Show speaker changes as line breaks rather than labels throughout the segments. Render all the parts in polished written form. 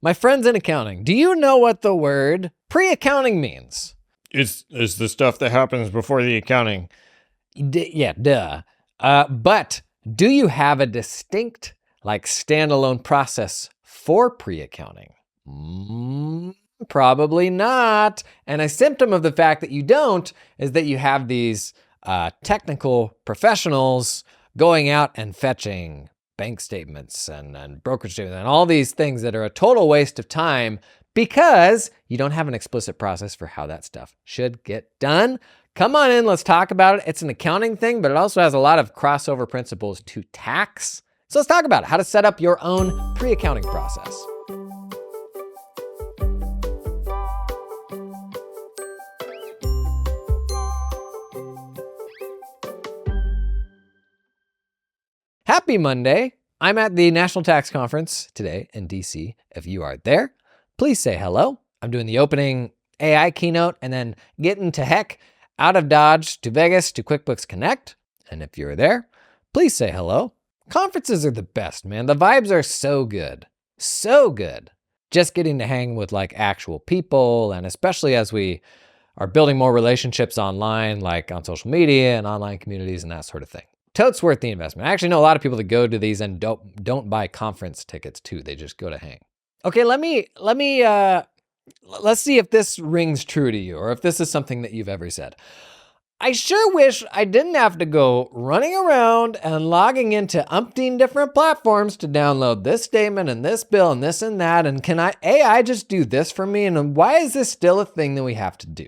My friends in accounting, do you know what the word pre-accounting means?
It's the stuff that happens before the accounting.
Yeah, duh. But do you have a distinct, standalone process for pre-accounting? Probably not. And a symptom of the fact that you don't is that you have these technical professionals going out and fetching bank statements and brokerage statements and all these things that are a total waste of time because you don't have an explicit process for how that stuff should get done. Come on in, let's talk about it. It's an accounting thing, but it also has a lot of crossover principles to tax. So let's talk about it, how to set up your own pre-accounting process. Happy Monday. I'm at the National Tax Conference today in DC. If you are there, please say hello. I'm doing the opening AI keynote and then getting to heck out of Dodge to Vegas to QuickBooks Connect. And if you're there, please say hello. Conferences are the best, man. The vibes are so good. So good. Just getting to hang with actual people, and especially as we are building more relationships online, like on social media and online communities and that sort of thing. Totes worth the investment. I actually know a lot of people that go to these and don't buy conference tickets too. They just go to hang. Okay, let's see if this rings true to you or if this is something that you've ever said. I sure wish I didn't have to go running around and logging into umpteen different platforms to download this statement and this bill and this and that. And can AI just do this for me? And why is this still a thing that we have to do?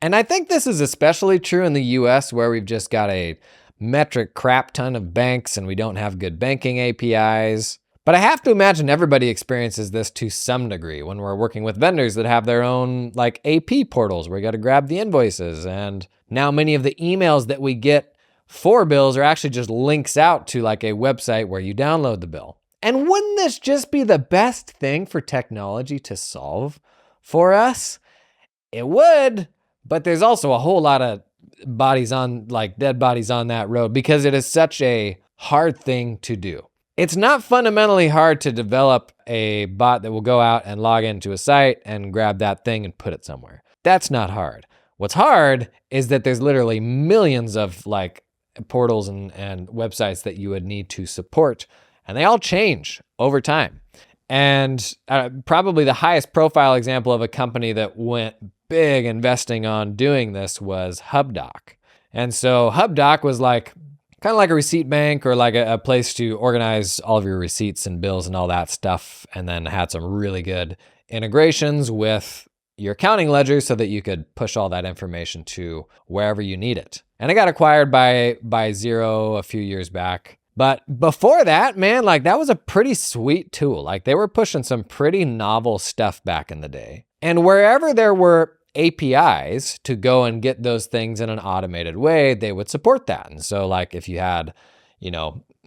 And I think this is especially true in the US, where we've just got a metric crap ton of banks and we don't have good banking APIs. But I have to imagine everybody experiences this to some degree when we're working with vendors that have their own AP portals where you got to grab the invoices. And now many of the emails that we get for bills are actually just links out to a website where you download the bill. And wouldn't this just be the best thing for technology to solve for us? It would, but there's also a whole lot of dead bodies on that road because it is such a hard thing to do. It's not fundamentally hard to develop a bot that will go out and log into a site and grab that thing and put it somewhere. That's not hard. What's hard is that there's literally millions of portals and websites that you would need to support, and they all change over time. And probably the highest profile example of a company that went big investing on doing this was HubDoc. And so HubDoc was kind of like a receipt bank or a place to organize all of your receipts and bills and all that stuff, and then had some really good integrations with your accounting ledger so that you could push all that information to wherever you need it. And it got acquired by Xero a few years back. But before that, man, that was a pretty sweet tool. They were pushing some pretty novel stuff back in the day. And wherever there were APIs to go and get those things in an automated way, they would support that. And so if you had,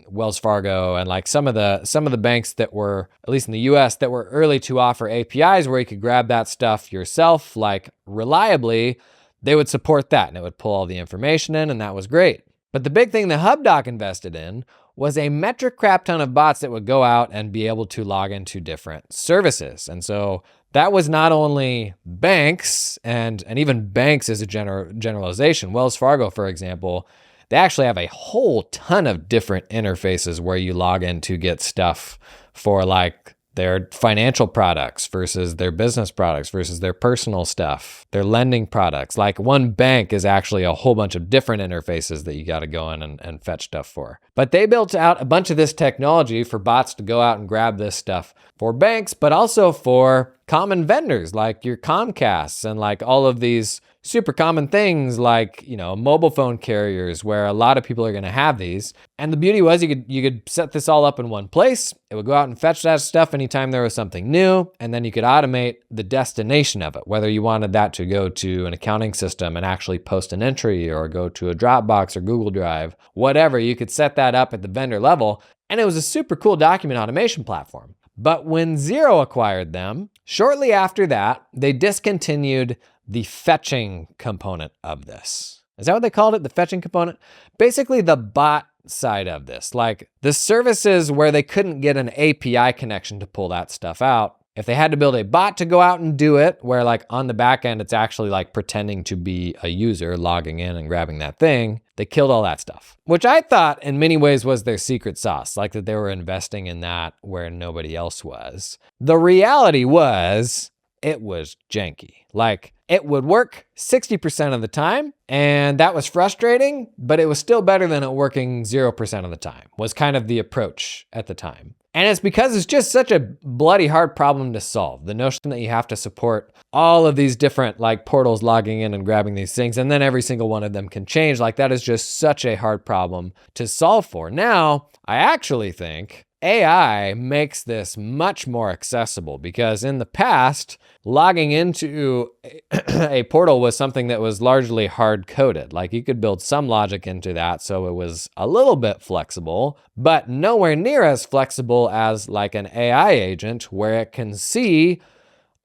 Wells Fargo and some of the banks that were, at least in the US, that were early to offer APIs where you could grab that stuff yourself, reliably, they would support that and it would pull all the information in, and that was great. But the big thing that HubDoc invested in was a metric crap ton of bots that would go out and be able to log into different services. And so that was not only banks, and even banks is a generalization. Wells Fargo, for example, they actually have a whole ton of different interfaces where you log in to get stuff for their financial products versus their business products versus their personal stuff, their lending products. One bank is actually a whole bunch of different interfaces that you got to go in and fetch stuff for. But they built out a bunch of this technology for bots to go out and grab this stuff for banks, but also for common vendors like your Comcasts and all of these super common things mobile phone carriers where a lot of people are going to have these. And the beauty was you could set this all up in one place. It would go out and fetch that stuff anytime there was something new, and then you could automate the destination of it, whether you wanted that to go to an accounting system and actually post an entry or go to a Dropbox or Google Drive, whatever. You could set that up at the vendor level, and it was a super cool document automation platform. But when Xero acquired them, shortly after that, they discontinued the fetching component of this. Is that what they called it? The fetching component? Basically the bot side of this, the services where they couldn't get an API connection to pull that stuff out. If they had to build a bot to go out and do it, where like on the back end, it's actually like pretending to be a user logging in and grabbing that thing, they killed all that stuff, which I thought in many ways was their secret sauce, like that they were investing in that where nobody else was. The reality was it was janky. Like it would work 60% of the time, and that was frustrating, but it was still better than it working 0% of the time, was kind of the approach at the time. And it's because it's just such a bloody hard problem to solve. The notion that you have to support all of these different like portals logging in and grabbing these things, and then every single one of them can change, like that is just such a hard problem to solve for. Now, I actually think AI makes this much more accessible because in the past, logging into a portal was something that was largely hard coded. Like you could build some logic into that so it was a little bit flexible, but nowhere near as flexible as like an AI agent where it can see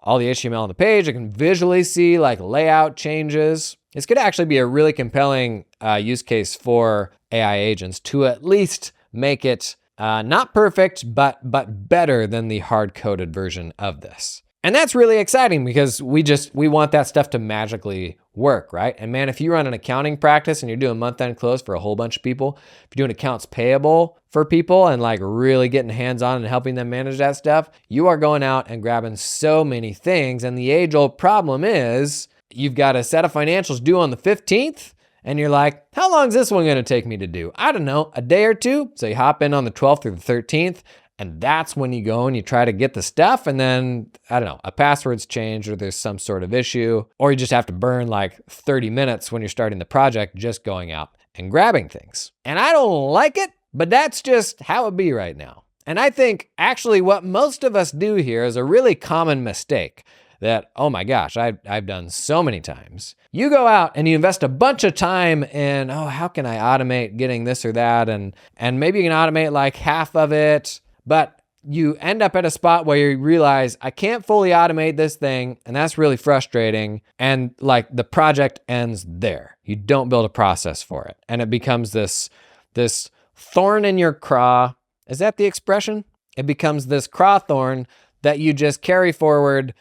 all the HTML on the page, it can visually see like layout changes. This could actually be a really compelling use case for AI agents to at least make it not perfect, but better than the hard-coded version of this. And that's really exciting because we want that stuff to magically work, right? And man, if you run an accounting practice and you're doing month-end close for a whole bunch of people, if you're doing accounts payable for people and like really getting hands-on and helping them manage that stuff, you are going out and grabbing so many things. And the age-old problem is you've got a set of financials due on the 15th, and you're like, how long is this one gonna take me to do? I don't know, a day or two? So you hop in on the 12th or the 13th, and that's when you go and you try to get the stuff, and then, I don't know, a password's changed or there's some sort of issue, or you just have to burn like 30 minutes when you're starting the project just going out and grabbing things. And I don't like it, but that's just how it be right now. And I think actually what most of us do here is a really common mistake that, oh my gosh, I've done so many times. You go out and you invest a bunch of time in, oh, how can I automate getting this or that? And maybe you can automate like half of it, but you end up at a spot where you realize I can't fully automate this thing, and that's really frustrating. And like the project ends there. You don't build a process for it. And it becomes this thorn in your craw. Is that the expression? It becomes this craw thorn that you just carry forward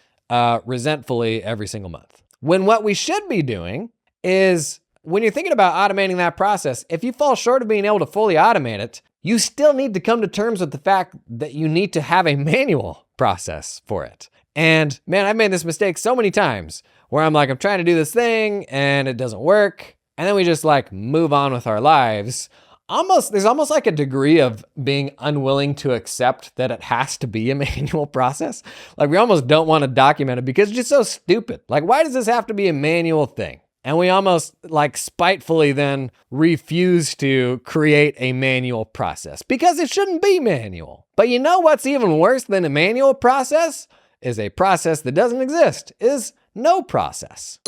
resentfully every single month. When what we should be doing is, when you're thinking about automating that process, if you fall short of being able to fully automate it, you still need to come to terms with the fact that you need to have a manual process for it. And man, I've made this mistake so many times where I'm trying to do this thing and it doesn't work. And then we just like move on with our lives. There's almost like a degree of being unwilling to accept that it has to be a manual process. Like we almost don't want to document it because it's just so stupid. Like, why does this have to be a manual thing? And we almost like spitefully then refuse to create a manual process because it shouldn't be manual. But you know what's even worse than a manual process? Is a process that doesn't exist, is no process.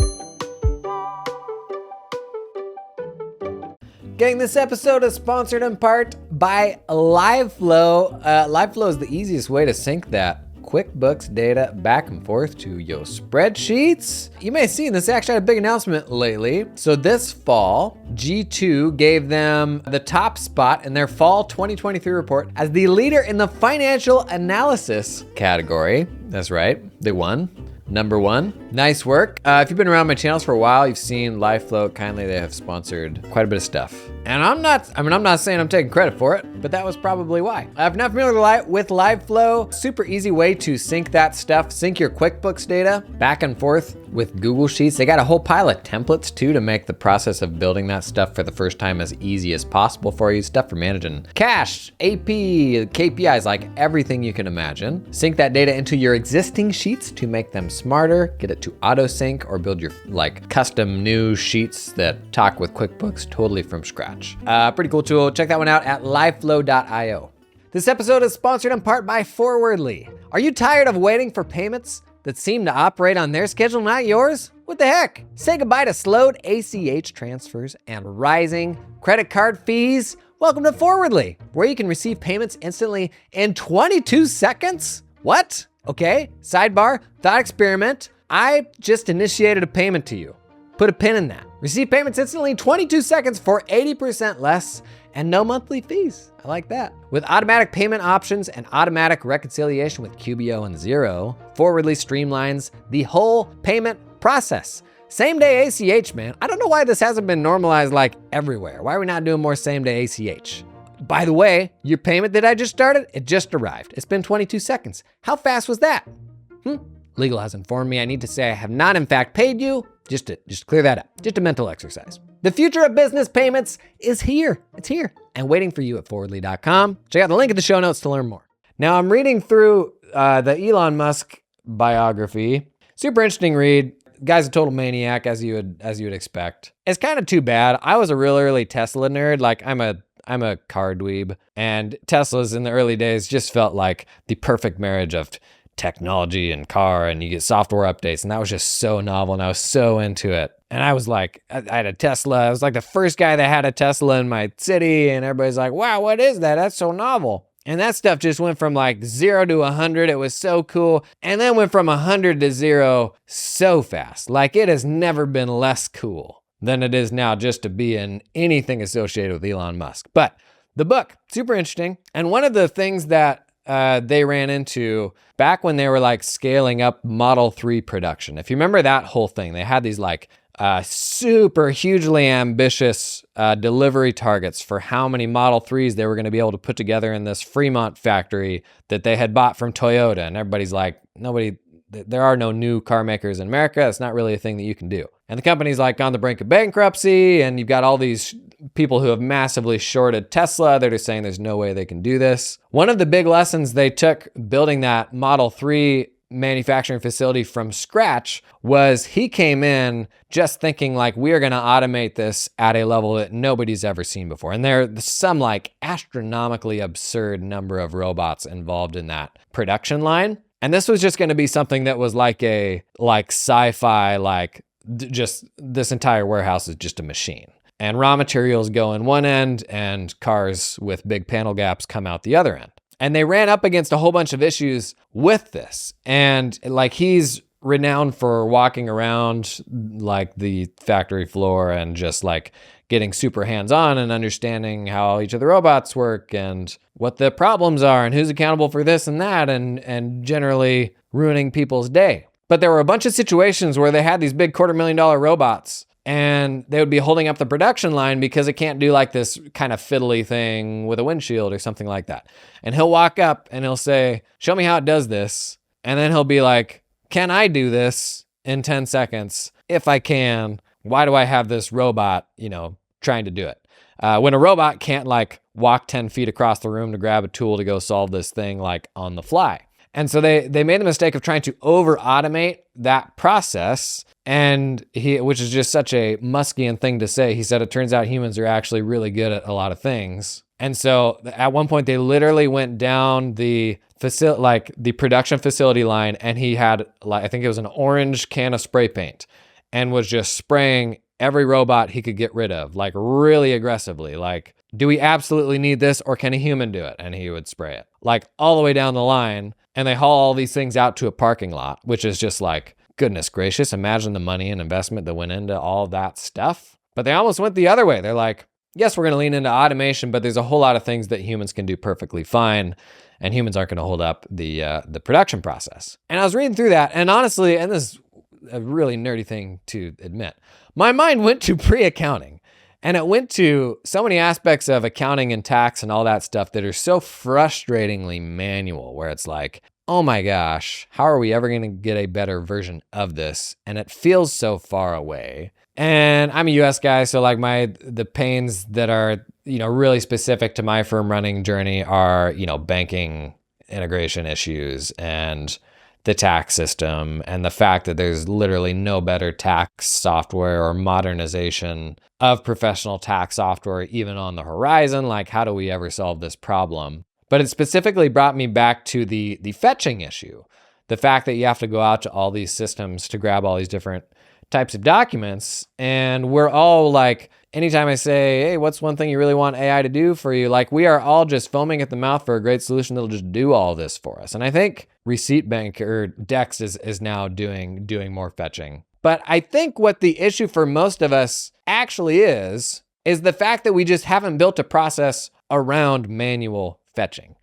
Gang, this episode is sponsored in part by LiveFlow. LiveFlow is the easiest way to sync that QuickBooks data back and forth to your spreadsheets. You may have seen this actually had a big announcement lately. So this fall, G2 gave them the top spot in their fall 2023 report as the leader in the financial analysis category. That's right, they won. Number one. Nice work. If you've been around my channels for a while, you've seen LiveFlow. Kindly, they have sponsored quite a bit of stuff. And I'm not saying I'm taking credit for it, but that was probably why. If you're not familiar with LiveFlow, super easy way to sync that stuff, sync your QuickBooks data back and forth with Google Sheets. They got a whole pile of templates too to make the process of building that stuff for the first time as easy as possible for you. Stuff for managing cash, AP, KPIs, like everything you can imagine. Sync that data into your existing sheets to make them smarter, get it to auto sync, or build your like custom new sheets that talk with QuickBooks totally from scratch. Pretty cool tool. Check that one out at liveflow.io. This episode is sponsored in part by Forwardly. Are you tired of waiting for payments that seem to operate on their schedule, not yours? What the heck? Say goodbye to slowed ACH transfers and rising credit card fees. Welcome to Forwardly, where you can receive payments instantly in 22 seconds. What? Okay, sidebar, thought experiment. I just initiated a payment to you. Put a pin in that. Receive payments instantly in 22 seconds for 80% less and no monthly fees. I like that. With automatic payment options and automatic reconciliation with QBO and Xero, Forwardly streamlines the whole payment process. Same day ACH, man. I don't know why this hasn't been normalized like everywhere. Why are we not doing more same day ACH? By the way, your payment that I just started, it just arrived. It's been 22 seconds. How fast was that? Legal has informed me I need to say I have not in fact paid you. Just to clear that up. Just a mental exercise. The future of business payments is here. It's here and waiting for you at forwardly.com. Check out the link in the show notes to learn more. Now I'm reading through the Elon Musk biography. Super interesting read. Guy's a total maniac, as you would expect. It's kind of too bad. I was a real early Tesla nerd. Like I'm a car dweeb, and Teslas in the early days just felt like the perfect marriage of technology and car, and you get software updates, and that was just so novel, and I was so into it. And I was like, I had a Tesla. I was like the first guy that had a Tesla in my city, and everybody's like, wow, what is that? That's so novel. And that stuff just went from like 0 to 100. It was so cool. And then went from 100 to 0 so fast. Like it has never been less cool than it is now just to be in anything associated with Elon Musk. But the book, super interesting. And one of the things that they ran into back when they were like scaling up Model 3 production. If you remember that whole thing, they had these like super hugely ambitious delivery targets for how many Model 3s they were going to be able to put together in this Fremont factory that they had bought from Toyota. And everybody's like, there are no new car makers in America. It's not really a thing that you can do. And the company's like on the brink of bankruptcy, and you've got all these people who have massively shorted Tesla. They're just saying there's no way they can do this. One of the big lessons they took building that Model 3 manufacturing facility from scratch was he came in just thinking like, we are going to automate this at a level that nobody's ever seen before. And there's some like astronomically absurd number of robots involved in that production line. And this was just going to be something that was like a sci-fi, just this entire warehouse is just a machine. And raw materials go in one end and cars with big panel gaps come out the other end. And they ran up against a whole bunch of issues with this. And like he's renowned for walking around like the factory floor and just like getting super hands-on and understanding how each of the robots work and what the problems are and who's accountable for this and that, and generally ruining people's day. But there were a bunch of situations where they had these big $250,000 robots and they would be holding up the production line because it can't do like this kind of fiddly thing with a windshield or something like that. And he'll walk up and he'll say, show me how it does this. And then he'll be like, can I do this in 10 seconds? If I can, why do I have this robot, trying to do it? When a robot can't like walk 10 feet across the room to grab a tool to go solve this thing like on the fly. And so they made the mistake of trying to over automate that process. And which is just such a Muskian thing to say. He said, it turns out humans are actually really good at a lot of things. And so at one point they literally went down the production facility line, and he had I think it was an orange can of spray paint, and was just spraying every robot he could get rid of, like really aggressively. Like, do we absolutely need this, or can a human do it? And he would spray it like all the way down the line. And they haul all these things out to a parking lot, which is just like, goodness gracious, imagine the money and investment that went into all that stuff. But they almost went the other way. They're like, yes, we're going to lean into automation, but there's a whole lot of things that humans can do perfectly fine, and humans aren't going to hold up the production process. And I was reading through that, and honestly, and this is a really nerdy thing to admit, my mind went to pre-accounting. And it went to so many aspects of accounting and tax and all that stuff that are so frustratingly manual, where it's like, oh my gosh, how are we ever going to get a better version of this? And it feels so far away. And I'm a US guy, so like the pains that are, really specific to my firm running journey are, banking integration issues and the tax system, and the fact that there's literally no better tax software or modernization of professional tax software even on the horizon. Like, how do we ever solve this problem? But it specifically brought me back to the fetching issue. The fact that you have to go out to all these systems to grab all these different types of documents. And we're all like, anytime I say, hey, what's one thing you really want AI to do for you? Like, we are all just foaming at the mouth for a great solution that'll just do all this for us. And I think Receipt Bank or Dex is now doing more fetching. But I think what the issue for most of us actually is the fact that we just haven't built a process around manual fetching.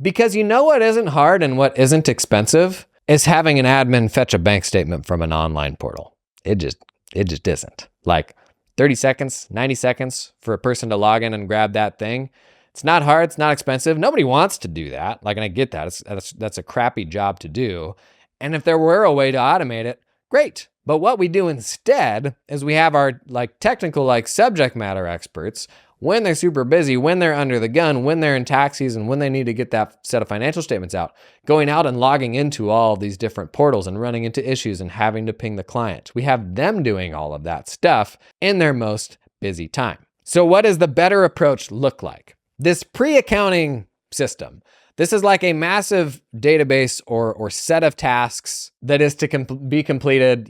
Because you know what isn't hard and what isn't expensive is having an admin fetch a bank statement from an online portal. It just isn't. Like 30 seconds, 90 seconds for a person to log in and grab that thing. It's not hard, it's not expensive. Nobody wants to do that. Like, and I get that. That's a crappy job to do. And if there were a way to automate it, great. But what we do instead is we have our technical subject matter experts, when they're super busy, when they're under the gun, when they're in tax season, when they need to get that set of financial statements out, going out and logging into all of these different portals and running into issues and having to ping the client. We have them doing all of that stuff in their most busy time. So what does the better approach look like? This pre-accounting system. This is like a massive database or set of tasks that is to be completed,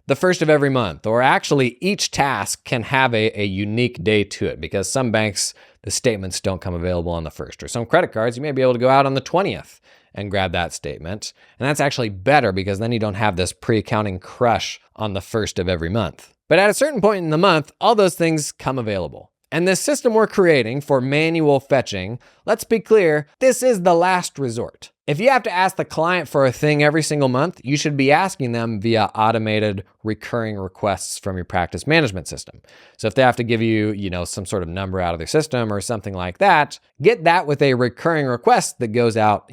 the first of every month. Or actually, each task can have a unique day to it, because some banks, the statements don't come available on the first. Or some credit cards, you may be able to go out on the 20th and grab that statement. And that's actually better, because then you don't have this pre-accounting crush on the first of every month. But at a certain point in the month, all those things come available. And this system we're creating for manual fetching, let's be clear, this is the last resort. If you have to ask the client for a thing every single month, you should be asking them via automated recurring requests from your practice management system. So if they have to give you, some sort of number out of their system or something like that, get that with a recurring request that goes out,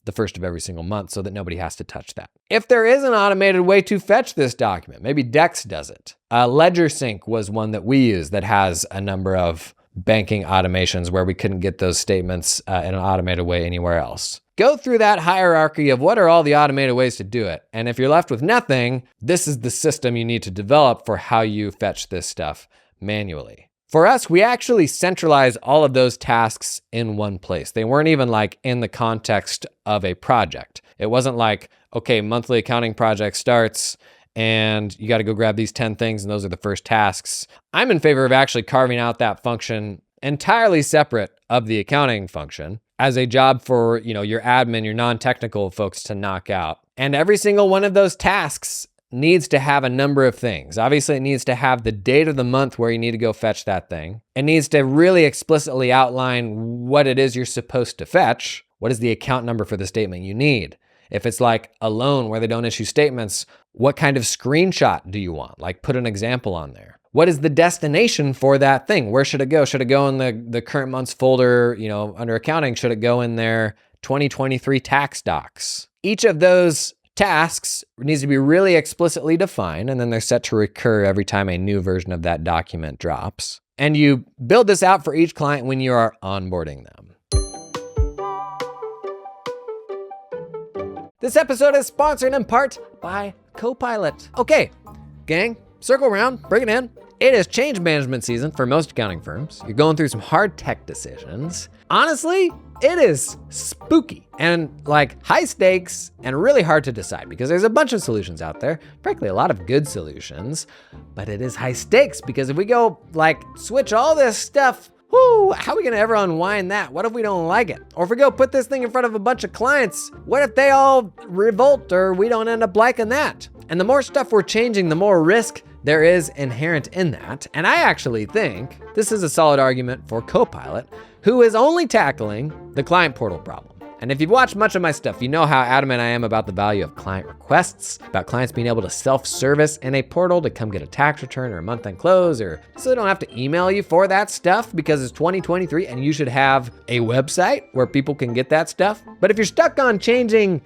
the first of every single month, so that nobody has to touch that. If there is an automated way to fetch this document, maybe Dex does it. Ledger Sync was one that we use that has a number of banking automations where we couldn't get those statements in an automated way anywhere else. Go through that hierarchy of what are all the automated ways to do it. And if you're left with nothing, this is the system you need to develop for how you fetch this stuff manually. For us, we actually centralize all of those tasks in one place. They weren't even in the context of a project. It wasn't like, okay, monthly accounting project starts and you got to go grab these 10 things and those are the first tasks. I'm in favor of actually carving out that function entirely separate of the accounting function as a job for, your admin, your non-technical folks to knock out. And every single one of those tasks needs to have a number of things. Obviously, it needs to have the date of the month where you need to go fetch that thing. It needs to really explicitly outline what it is you're supposed to fetch. What is the account number for the statement you need? If it's like a loan where they don't issue statements, what kind of screenshot do you want? Put an example on there. What is the destination for that thing? Where should it go? Should it go in the current month's folder, under accounting? Should it go in their 2023 tax docs? Each of those tasks needs to be really explicitly defined, and then they're set to recur every time a new version of that document drops. And you build this out for each client when you are onboarding them. This episode is sponsored in part by Copilot. Okay, gang, circle around, bring it in. It is change management season for most accounting firms. You're going through some hard tech decisions. Honestly, it is spooky and high stakes and really hard to decide, because there's a bunch of solutions out there, frankly, a lot of good solutions, but it is high stakes because if we go switch all this stuff, how are we gonna ever unwind that? What if we don't like it? Or if we go put this thing in front of a bunch of clients, what if they all revolt or we don't end up liking that? And the more stuff we're changing, the more risk there is inherent in that. And I actually think this is a solid argument for Copilot, who is only tackling the client portal problem. And if you've watched much of my stuff, you know how adamant I am about the value of client requests, about clients being able to self-service in a portal to come get a tax return or a month-end close, or so they don't have to email you for that stuff because it's 2023 and you should have a website where people can get that stuff. But if you're stuck on changing,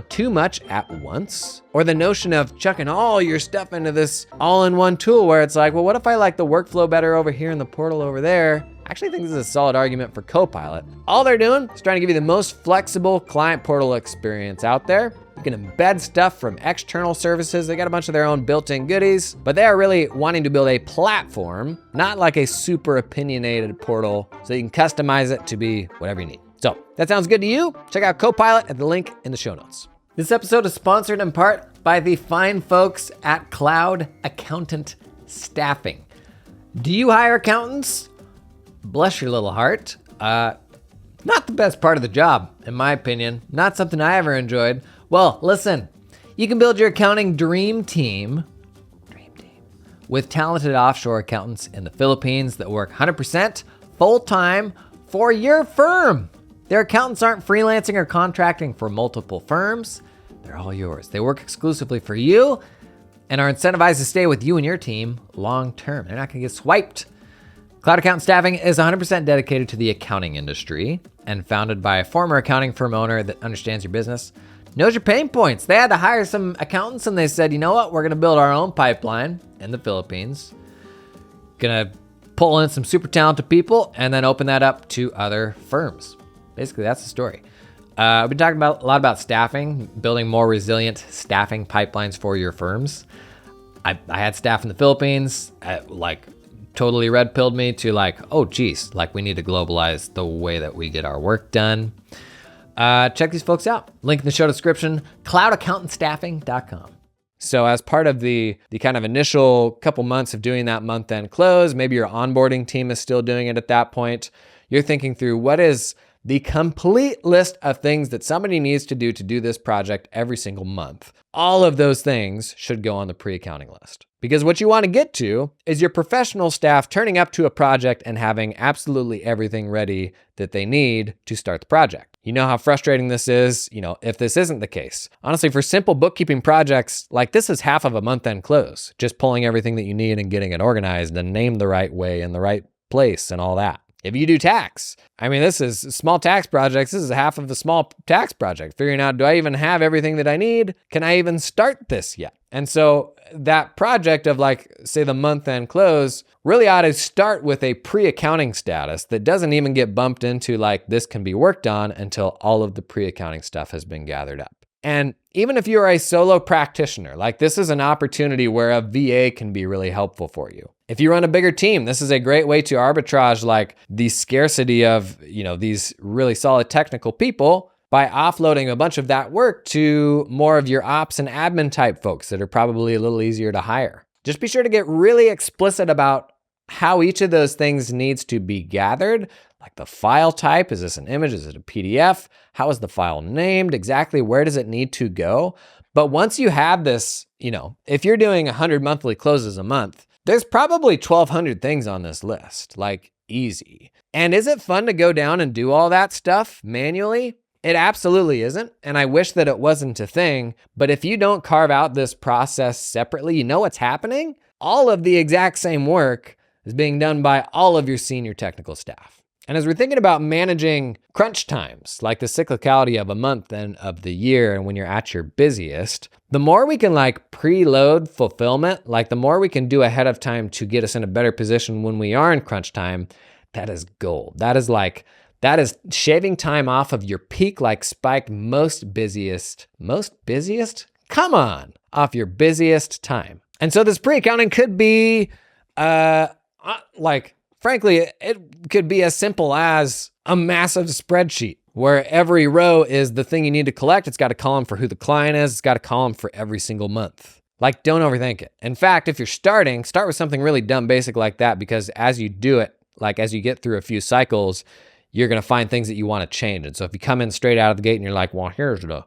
too much at once, or the notion of chucking all your stuff into this all-in-one tool where it's what if I like the workflow better over here and the portal over there? I actually think this is a solid argument for Copilot. All they're doing is trying to give you the most flexible client portal experience out there. You can embed stuff from external services. They got a bunch of their own built-in goodies, but they are really wanting to build a platform, not like a super opinionated portal, so you can customize it to be whatever you need. So if that sounds good to you, check out Copilot at the link in the show notes. This episode is sponsored in part by the fine folks at Cloud Accountant Staffing. Do you hire accountants? Bless your little heart. Not the best part of the job, in my opinion. Not something I ever enjoyed. Well, listen, you can build your accounting dream team with talented offshore accountants in the Philippines that work 100% full-time for your firm. Their accountants aren't freelancing or contracting for multiple firms. They're all yours. They work exclusively for you and are incentivized to stay with you and your team long-term. They're not gonna get swiped. Cloud Accountant Staffing is 100% dedicated to the accounting industry and founded by a former accounting firm owner that understands your business, knows your pain points. They had to hire some accountants and they said, you know what? We're gonna build our own pipeline in the Philippines. Gonna pull in some super talented people and then open that up to other firms. Basically, that's the story. I've been talking a lot about staffing, building more resilient staffing pipelines for your firms. I had staff in the Philippines, totally red-pilled me to oh geez, we need to globalize the way that we get our work done. Check these folks out. Link in the show description, cloudaccountantstaffing.com. So as part of the kind of initial couple months of doing that month-end close, maybe your onboarding team is still doing it at that point, you're thinking through what is the complete list of things that somebody needs to do this project every single month. All of those things should go on the pre-accounting list. Because what you want to get to is your professional staff turning up to a project and having absolutely everything ready that they need to start the project. You know how frustrating this is, if this isn't the case. Honestly, for simple bookkeeping projects, this is half of a month-end close, just pulling everything that you need and getting it organized and named the right way in the right place and all that. If you do tax, this is small tax projects. This is half of a small tax project. Figuring out, do I even have everything that I need? Can I even start this yet? And so that project of say the month end close really ought to start with a pre-accounting status that doesn't even get bumped into this can be worked on until all of the pre-accounting stuff has been gathered up. And even if you're a solo practitioner, this is an opportunity where a VA can be really helpful for you. If you run a bigger team, this is a great way to arbitrage the scarcity of, these really solid technical people by offloading a bunch of that work to more of your ops and admin type folks that are probably a little easier to hire. Just be sure to get really explicit about how each of those things needs to be gathered, like the file type. Is this an image? Is it a PDF? How is the file named? Exactly where does it need to go? But once you have this, if you're doing 100 monthly closes a month, there's probably 1,200 things on this list, easy. And is it fun to go down and do all that stuff manually? It absolutely isn't, and I wish that it wasn't a thing, but if you don't carve out this process separately, you know what's happening? All of the exact same work is being done by all of your senior technical staff. And as we're thinking about managing crunch times, like the cyclicality of a month and of the year and when you're at your busiest, the more we can preload fulfillment, the more we can do ahead of time to get us in a better position when we are in crunch time, that is gold. That is shaving time off of your peak, spiked most busiest? Come on, off your busiest time. And so this pre-accounting could be, frankly, it could be as simple as a massive spreadsheet where every row is the thing you need to collect. It's got a column for who the client is. It's got a column for every single month. Don't overthink it. In fact, if you're start with something really dumb, basic like that, because as you do it, as you get through a few cycles, you're going to find things that you want to change. And so if you come in straight out of the gate and you're well, here's the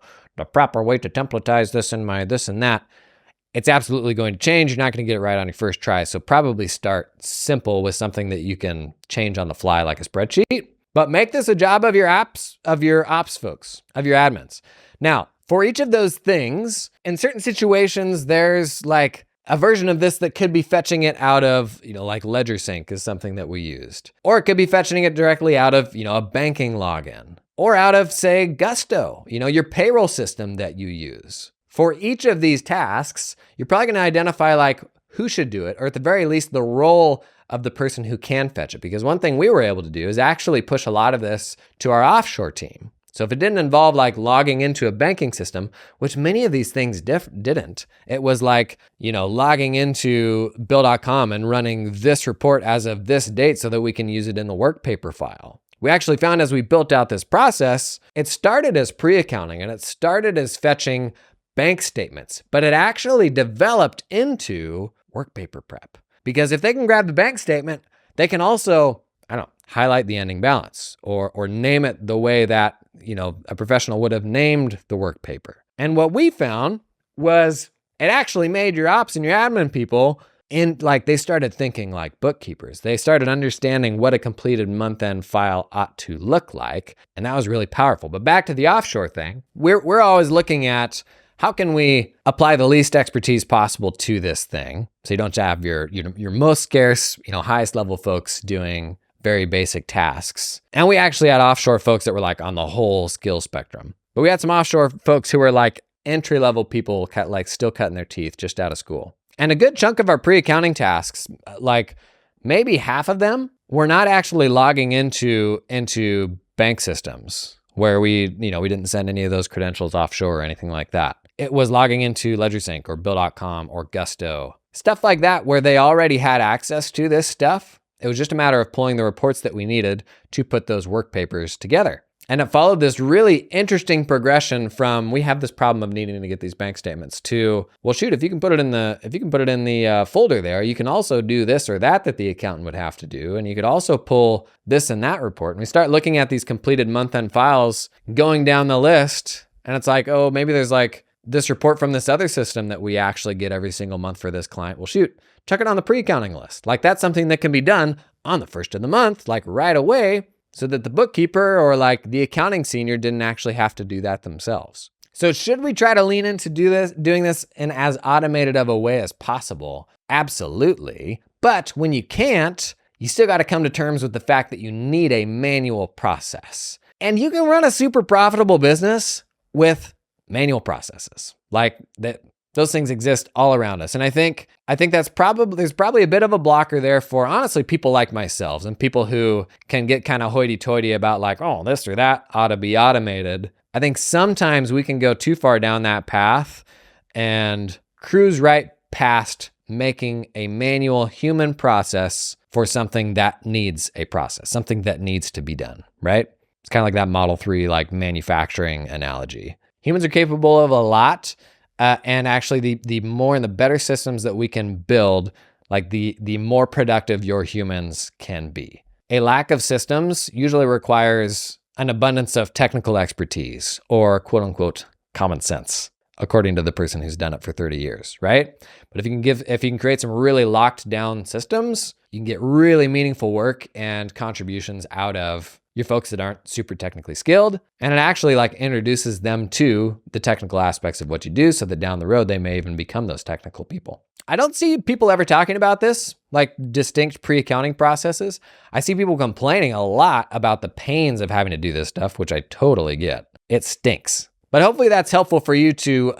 proper way to templatize this and my this and that, it's absolutely going to change. You're not going to get it right on your first try. So probably start simple with something that you can change on the fly, like a spreadsheet, but make this a job of your ops folks, of your admins. Now, for each of those things, in certain situations, there's a version of this that could be fetching it out of, Ledger Sync is something that we used. Or it could be fetching it directly out of, a banking login. Or out of, say, Gusto, your payroll system that you use. For each of these tasks, you're probably going to identify who should do it, or at the very least, the role of the person who can fetch it. Because one thing we were able to do is actually push a lot of this to our offshore team. So if it didn't involve logging into a banking system, which many of these things didn't, it was logging into Bill.com and running this report as of this date so that we can use it in the work paper file. We actually found as we built out this process, it started as pre-accounting and it started as fetching bank statements, but it actually developed into work paper prep. Because if they can grab the bank statement, they can also, highlight the ending balance or name it the way that, a professional would have named the work paper. And what we found was it actually made your ops and your admin people they started thinking like bookkeepers. They started understanding what a completed month-end file ought to look like. And that was really powerful. But back to the offshore thing, we're always looking at how can we apply the least expertise possible to this thing? So you don't have your most scarce, highest level folks doing very basic tasks. And we actually had offshore folks that were like on the whole skill spectrum. But we had some offshore folks who were like entry-level people, like still cutting their teeth just out of school. And a good chunk of our pre-accounting tasks, like maybe half of them, were not actually logging into bank systems where we didn't send any of those credentials offshore or anything like that. It was logging into LedgerSync or Bill.com or Gusto, stuff like that, where they already had access to this stuff. It was just a matter of pulling the reports that we needed to put those work papers together. And it followed this really interesting progression from, we have this problem of needing to get these bank statements, to, well, shoot, if you can put it in the folder there, you can also do this or that the accountant would have to do. And you could also pull this and that report. And we start looking at these completed month-end files, going down the list. And it's like, oh, maybe there's like this report from this other system that we actually get every single month for this client. Well, shoot, check it on the pre-accounting list. Like that's something that can be done on the first of the month, like right away, so that the bookkeeper or like the accounting senior didn't actually have to do that themselves. So should we try to lean into doing this in as automated of a way as possible? Absolutely. But when you can't, you still got to come to terms with the fact that you need a manual process. And you can run a super profitable business with manual processes. Like that, those things exist all around us. And I think there's probably a bit of a blocker there for, honestly, people like myself and people who can get kind of hoity-toity about like, oh, this or that ought to be automated. I think sometimes we can go too far down that path and cruise right past making a manual human process for something that needs a process, something that needs to be done, right? It's kind of like that Model 3 like manufacturing analogy. Humans are capable of a lot. And actually, the more and the better systems that we can build, like the more productive your humans can be. A lack of systems usually requires an abundance of technical expertise or quote unquote common sense, according to the person who's done it for 30 years, right? But if you can create some really locked down systems, you can get really meaningful work and contributions out of your folks that aren't super technically skilled. And it actually like introduces them to the technical aspects of what you do so that down the road, they may even become those technical people. I don't see people ever talking about this, like distinct pre-accounting processes. I see people complaining a lot about the pains of having to do this stuff, which I totally get. It stinks. But hopefully that's helpful for you to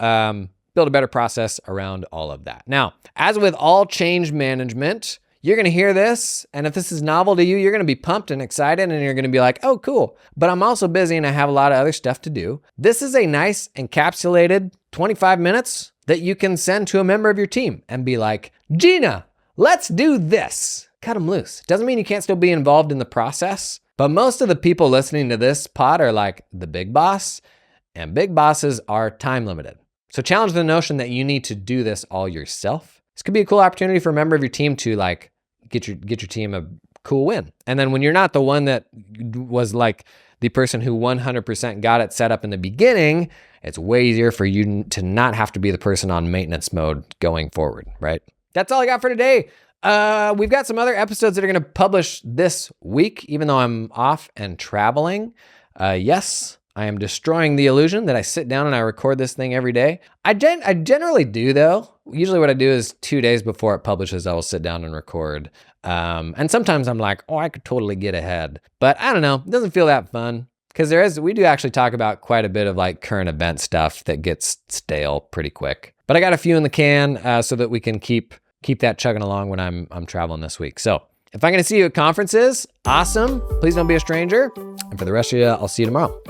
build a better process around all of that. Now, as with all change management, you're going to hear this, and if this is novel to you, you're going to be pumped and excited, and you're going to be like, oh, cool. But I'm also busy, and I have a lot of other stuff to do. This is a nice encapsulated 25 minutes that you can send to a member of your team and be like, Gina, let's do this. Cut them loose. Doesn't mean you can't still be involved in the process, but most of the people listening to this pod are like the big boss, and big bosses are time limited. So challenge the notion that you need to do this all yourself. This could be a cool opportunity for a member of your team to like get your team a cool win. And then when you're not the one that was like the person who 100% got it set up in the beginning, it's way easier for you to not have to be the person on maintenance mode going forward, right? That's all I got for today. We've got some other episodes that are going to publish this week, even though I'm off and traveling. Yes, I am destroying the illusion that I sit down and I record this thing every day. I generally do, though. Usually what I do is 2 days before it publishes, I will sit down and record. And sometimes I'm like, oh, I could totally get ahead. But I don't know. It doesn't feel that fun. Because we do actually talk about quite a bit of like current event stuff that gets stale pretty quick. But I got a few in the can so that we can keep that chugging along when I'm traveling this week. So if I'm going to see you at conferences, awesome. Please don't be a stranger. And for the rest of you, I'll see you tomorrow.